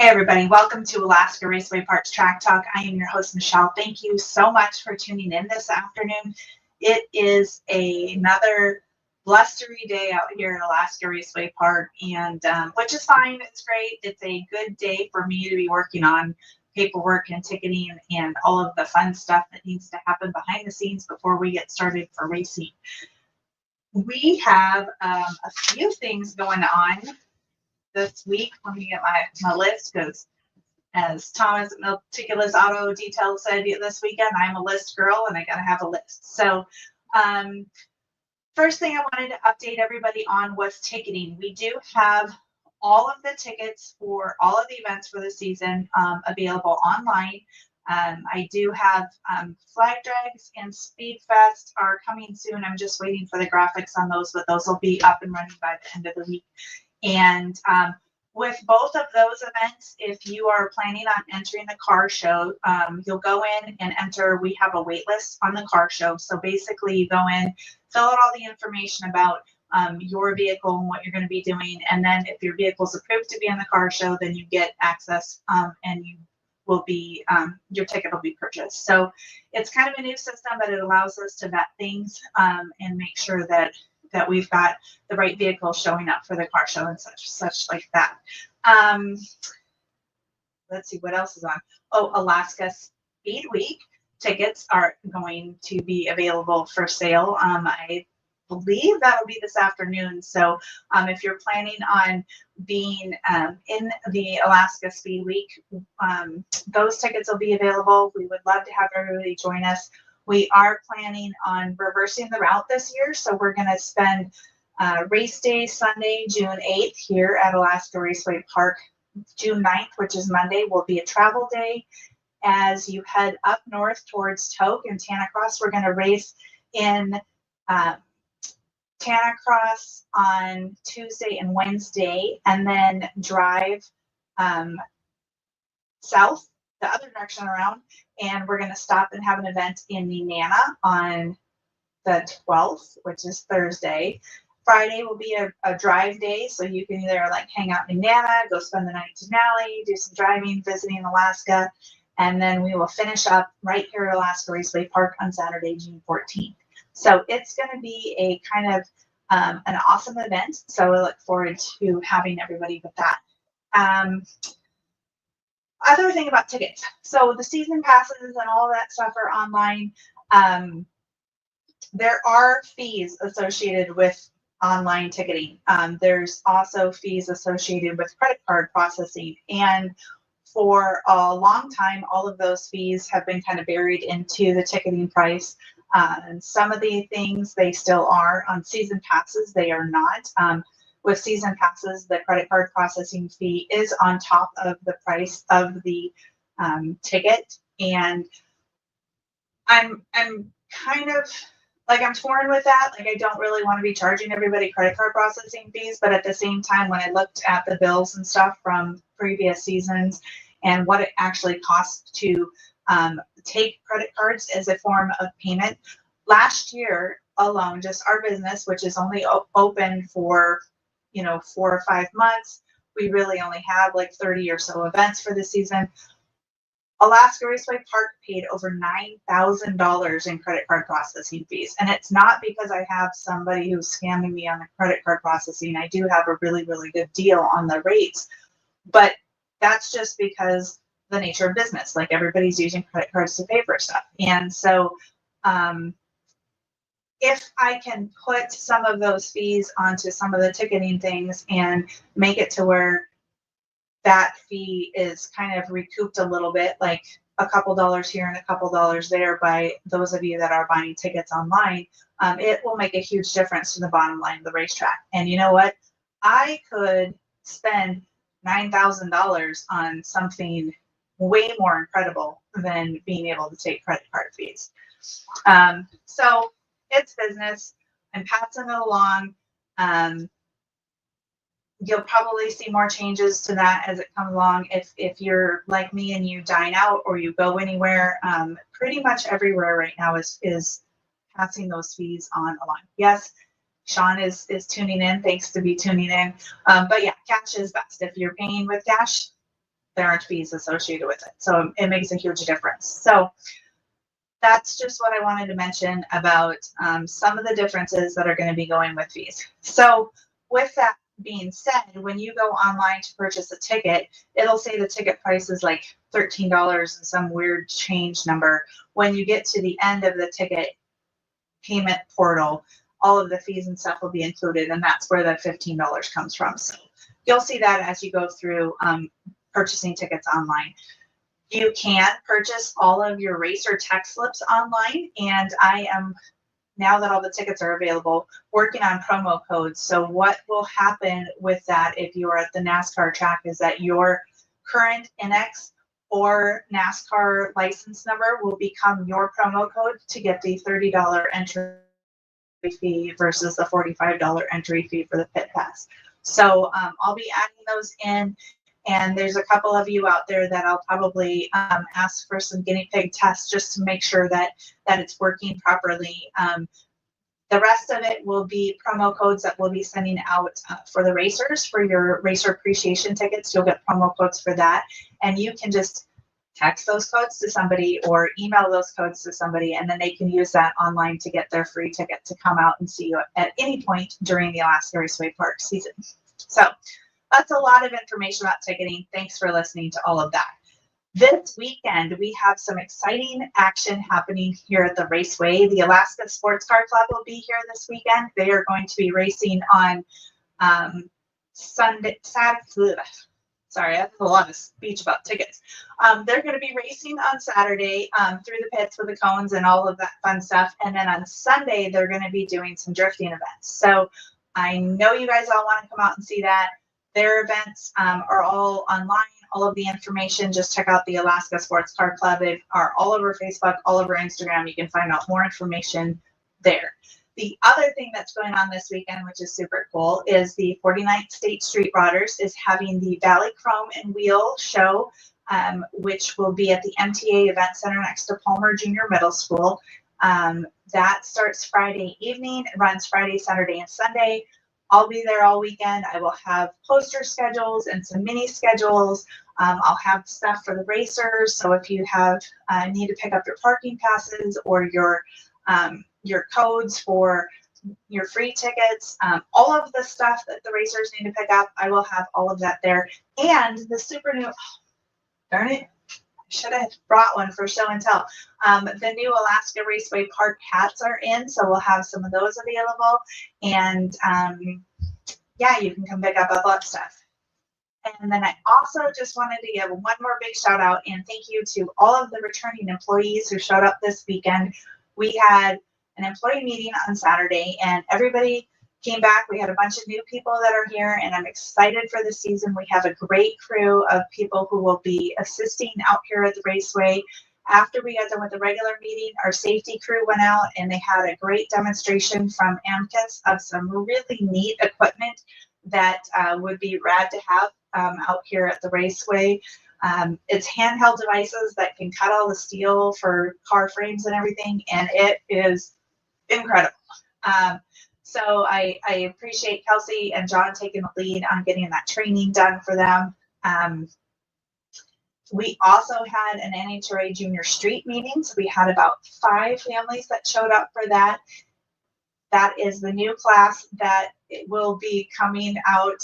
Hey everybody, welcome to Alaska Raceway Parks Track Talk. I am your host, Michelle. Thank you so much for tuning in this afternoon. It is another blustery day out here at Alaska Raceway Park, and which is fine. It's great. It's a good day for me to be working on paperwork and ticketing and all of the fun stuff that needs to happen behind the scenes before we get started for racing. We have a few things going on this week. Let me get my list, because as Thomas at Meticulous Auto Detail said this weekend, I'm a list girl and I gotta have a list. So first thing I wanted to update everybody on was ticketing. We do have all of the tickets for all of the events for the season available online. I do have flag drags and Speed Fest are coming soon. I'm just waiting for the graphics on those, but those will be up and running by the end of the week. And with both of those events, if you are planning on entering the car show, you'll go in and enter. We have a wait list on the car show. So basically you go in, fill out all the information about your vehicle and what you're going to be doing. And then if your vehicle is approved to be in the car show, then you get access and you will be, your ticket will be purchased. So it's kind of a new system, but it allows us to vet things and make sure that we've got the right vehicle showing up for the car show and such like that. Let's see what else is on. Oh, Alaska Speed Week tickets are going to be available for sale. I believe that'll be this afternoon. So if you're planning on being in the Alaska Speed Week, those tickets will be available. We would love to have everybody join us. We are planning on reversing the route this year, so we're going to spend race day Sunday, June 8th here at Alaska Raceway Park. June 9th, which is Monday, will be a travel day. As you head up north towards Tok and Tanacross, we're going to race in Tanacross on Tuesday and Wednesday, and then drive south the other direction around, and we're going to stop and have an event in Nenana on the 12th, which is Thursday. Friday will be a drive day, so you can either like hang out in Nenana, go spend the night in Denali, do some driving, visiting Alaska, and then we will finish up right here at Alaska Raceway Park on Saturday, June 14th. So it's going to be a kind of an awesome event, so I look forward to having everybody with that. Other thing about tickets. So the season passes and all that stuff are online. There are fees associated with online ticketing. There's also fees associated with credit card processing. And for a long time, all of those fees have been kind of buried into the ticketing price. And some of the things they still are. On season passes, they are not. With season passes, the credit card processing fee is on top of the price of the ticket, and I'm kind of like, I'm torn with that. Like, I don't really want to be charging everybody credit card processing fees, but at the same time, when I looked at the bills and stuff from previous seasons and what it actually costs to take credit cards as a form of payment, last year alone, just our business, which is only open for 4 or 5 months. We really only have like 30 or so events for the season. Alaska Raceway Park paid over $9,000 in credit card processing fees. And it's not because I have somebody who's scamming me on the credit card processing. I do have a really, really good deal on the rates, but that's just because the nature of business, like everybody's using credit cards to pay for stuff. And so, if I can put some of those fees onto some of the ticketing things and make it to where that fee is kind of recouped a little bit, like a couple dollars here and a couple dollars there by those of you that are buying tickets online, it will make a huge difference to the bottom line of the racetrack. And you know what? I could spend $9,000 on something way more incredible than being able to take credit card fees. So it's business. I'm passing it along. You'll probably see more changes to that as it comes along. If you're like me and you dine out or you go anywhere, pretty much everywhere right now is passing those fees on along. Yes, Sean is tuning in. Thanks to be tuning in. But yeah, cash is best. If you're paying with cash, there aren't fees associated with it. So it makes a huge difference. So that's just what I wanted to mention about some of the differences that are going to be going with fees. So with that being said, when you go online to purchase a ticket, it'll say the ticket price is like $13 and some weird change number. When you get to the end of the ticket payment portal, all of the fees and stuff will be included, and that's where the $15 comes from. So you'll see that as you go through purchasing tickets online. You can purchase all of your racer text slips online, and I am, now that all the tickets are available, working on promo codes. So what will happen with that if you are at the NASCAR track is that your current NX or NASCAR license number will become your promo code to get the $30 entry fee versus the $45 entry fee for the pit pass. So I'll be adding those in. And there's a couple of you out there that I'll probably ask for some guinea pig tests just to make sure that it's working properly. The rest of it will be promo codes that we'll be sending out for the racers. For your racer appreciation tickets, you'll get promo codes for that. And you can just text those codes to somebody or email those codes to somebody, and then they can use that online to get their free ticket to come out and see you at any point during the Alaska Raceway Park season. So that's a lot of information about ticketing. Thanks for listening to all of that. This weekend, we have some exciting action happening here at the Raceway. The Alaska Sports Car Club will be here this weekend. They are going to be racing on Saturday. Sorry, I have a lot of speech about tickets. They're going to be racing on Saturday through the pits with the cones and all of that fun stuff. And then on Sunday, they're going to be doing some drifting events. So I know you guys all want to come out and see that. Their events are all online. All of the information, just check out the Alaska Sports Car Club. They are all over Facebook, all over Instagram. You can find out more information there. The other thing that's going on this weekend, which is super cool, is the 49th State Street Rodders is having the Valley Chrome and Wheel show, which will be at the MTA Event Center next to Palmer Junior Middle School. That starts Friday evening, it runs Friday, Saturday, and Sunday. I'll be there all weekend. I will have poster schedules and some mini schedules. I'll have stuff for the racers. So if you have need to pick up your parking passes or your codes for your free tickets, all of the stuff that the racers need to pick up, I will have all of that there. And the super new, darn it, should have brought one for show and tell. The new Alaska Raceway Park hats are in, so we'll have some of those available. And yeah, you can come pick up a lot of stuff. And then I also just wanted to give one more big shout out and thank you to all of the returning employees who showed up this weekend. We had an employee meeting on Saturday and everybody came back. We had a bunch of new people that are here, and I'm excited for the season. We have a great crew of people who will be assisting out here at the Raceway. After we got done with the regular meeting, our safety crew went out and they had a great demonstration from AMCAS of some really neat equipment that would be rad to have out here at the Raceway. It's handheld devices that can cut all the steel for car frames and everything, and it is incredible. So I appreciate Kelsey and John taking the lead on getting that training done for them. We also had an NHRA Junior Street meeting, so we had about 5 families that showed up for that. That is the new class that will be coming out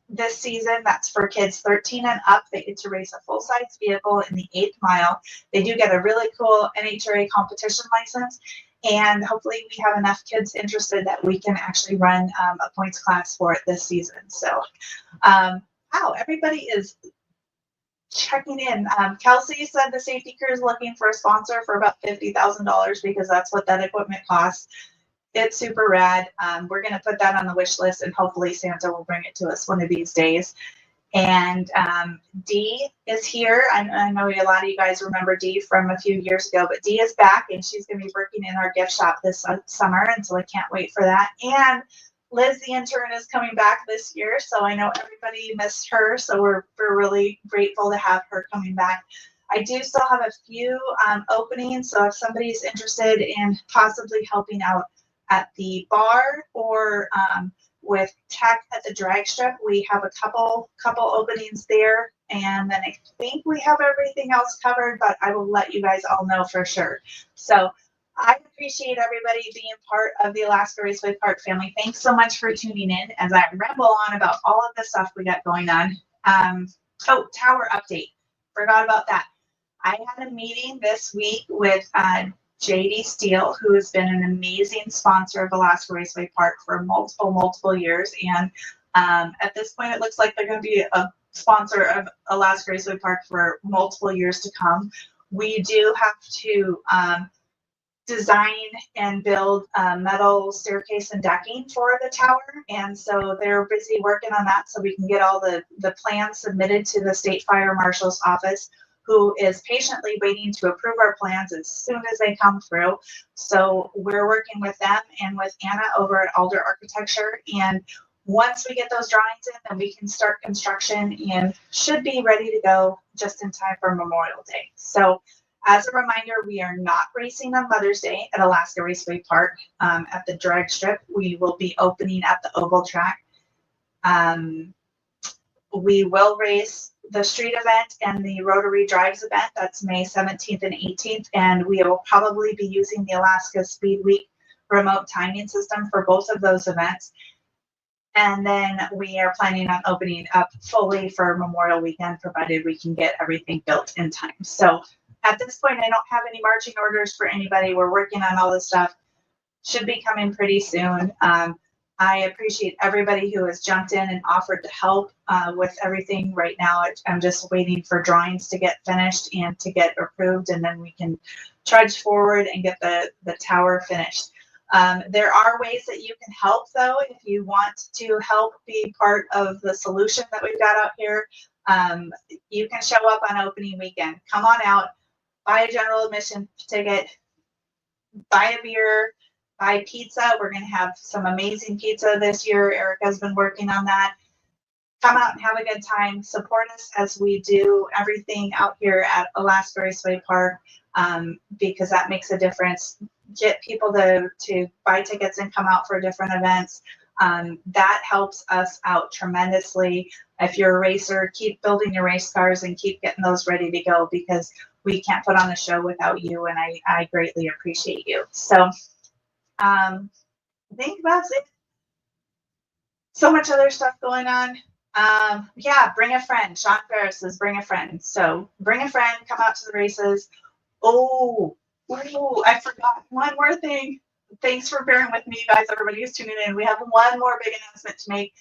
this season. That's for kids 13 and up. They get to race a full-size vehicle in the 8th mile. They do get a really cool NHRA competition license, and hopefully we have enough kids interested that we can actually run a points class for it this season. So, wow, everybody is checking in. Kelsey said the safety crew is looking for a sponsor for about $50,000 because that's what that equipment costs. It's super rad. We're going to put that on the wish list and hopefully Santa will bring it to us one of these days. And Dee is here. I know a lot of you guys remember Dee from a few years ago, but Dee is back and she's going to be working in our gift shop this summer. And so I can't wait for that. And Liz, the intern, is coming back this year. So I know everybody missed her. So we're really grateful to have her coming back. I do still have a few openings. So if somebody's interested in possibly helping out at the bar or with tech at the drag strip, we have a couple openings there, and then I think we have everything else covered, but I will let you guys all know for sure. So I appreciate everybody being part of the Alaska Raceway Park family. Thanks so much for tuning in as I ramble on about all of the stuff we got going on. Oh, tower update. Forgot about that. I had a meeting this week with JD Steele, who has been an amazing sponsor of Alaska Raceway Park for multiple years. And at this point, it looks like they're going to be a sponsor of Alaska Raceway Park for multiple years to come. We do have to design and build metal staircase and decking for the tower. And so they're busy working on that so we can get all the plans submitted to the State Fire Marshal's office, who is patiently waiting to approve our plans as soon as they come through. So we're working with them and with Anna over at Alder Architecture. And once we get those drawings in, then we can start construction and should be ready to go just in time for Memorial Day. So as a reminder, we are not racing on Mother's Day at Alaska Raceway Park at the drag strip. We will be opening at the oval track. We will race the street event and the Rotary Drives event. That's May 17th and 18th. And we will probably be using the Alaska Speed Week remote timing system for both of those events. And then we are planning on opening up fully for Memorial Weekend, provided we can get everything built in time. So at this point, I don't have any marching orders for anybody. We're working on all this stuff. Should be coming pretty soon. I appreciate everybody who has jumped in and offered to help with everything right now. I'm just waiting for drawings to get finished and to get approved, and then we can trudge forward and get the tower finished. There are ways that you can help, though, if you want to help be part of the solution that we've got out here. You can show up on opening weekend. Come on out, buy a general admission ticket, buy a beer, buy pizza. We're going to have some amazing pizza this year. Erica's been working on that. Come out and have a good time. Support us as we do everything out here at Alaska Raceway Park, because that makes a difference. Get people to buy tickets and come out for different events. That helps us out tremendously. If you're a racer, keep building your race cars and keep getting those ready to go, because we can't put on a show without you, and I greatly appreciate you. So I think that's it. So much other stuff going on. Yeah, bring a friend. Sean Ferris says bring a friend. So bring a friend, come out to the races. Oh, I forgot one more thing. Thanks for bearing with me, guys. Everybody who's tuning in. We have one more big announcement to make.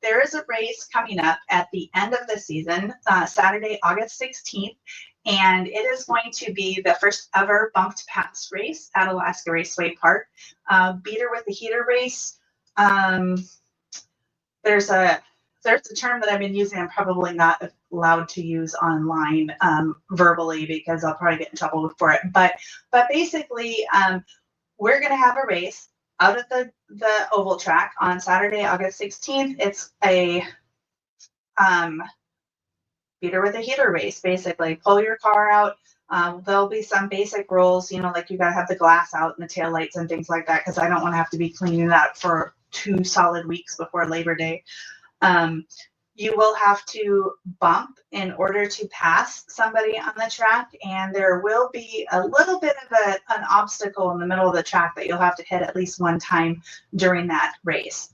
There is a race coming up at the end of the season, Saturday, August 16th, and it is going to be the first ever bumped pass race at Alaska Raceway Park. Beater with the heater race. There's a term that I've been using. I'm probably not allowed to use online verbally, because I'll probably get in trouble for it. But basically, we're going to have a race out at the oval track on Saturday, August 16th. It's a beater with a heater race. Basically, pull your car out. There'll be some basic rules, like you got to have the glass out and the taillights and things like that, because I don't want to have to be cleaning that for 2 solid weeks before Labor Day. You will have to bump in order to pass somebody on the track, and there will be a little bit of an obstacle in the middle of the track that you'll have to hit at least one time during that race.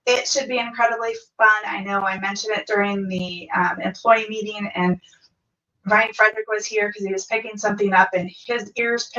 It should be incredibly fun. I know I mentioned it during the employee meeting, and Ryan Frederick was here because he was picking something up and his ears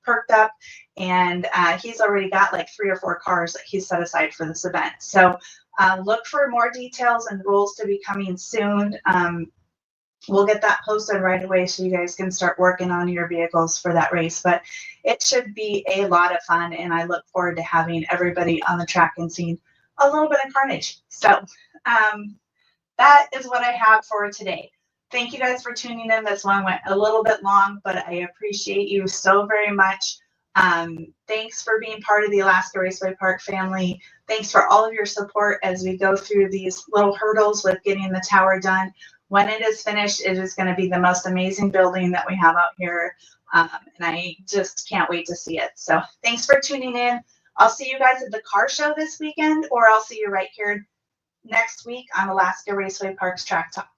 perked up, and he's already got like 3 or 4 cars that he's set aside for this event. So look for more details and rules to be coming soon. We'll get that posted right away so you guys can start working on your vehicles for that race. But it should be a lot of fun, and I look forward to having everybody on the track and seeing a little bit of carnage. So that is what I have for today. Thank you guys for tuning in. This one went a little bit long, but I appreciate you so very much. Thanks for being part of the Alaska Raceway Park family. Thanks for all of your support as we go through these little hurdles with getting the tower done. When it is finished, it is going to be the most amazing building that we have out here, and I just can't wait to see it. So thanks for tuning in. I'll see you guys at the car show this weekend, or I'll see you right here next week on Alaska Raceway Parks Track Talk.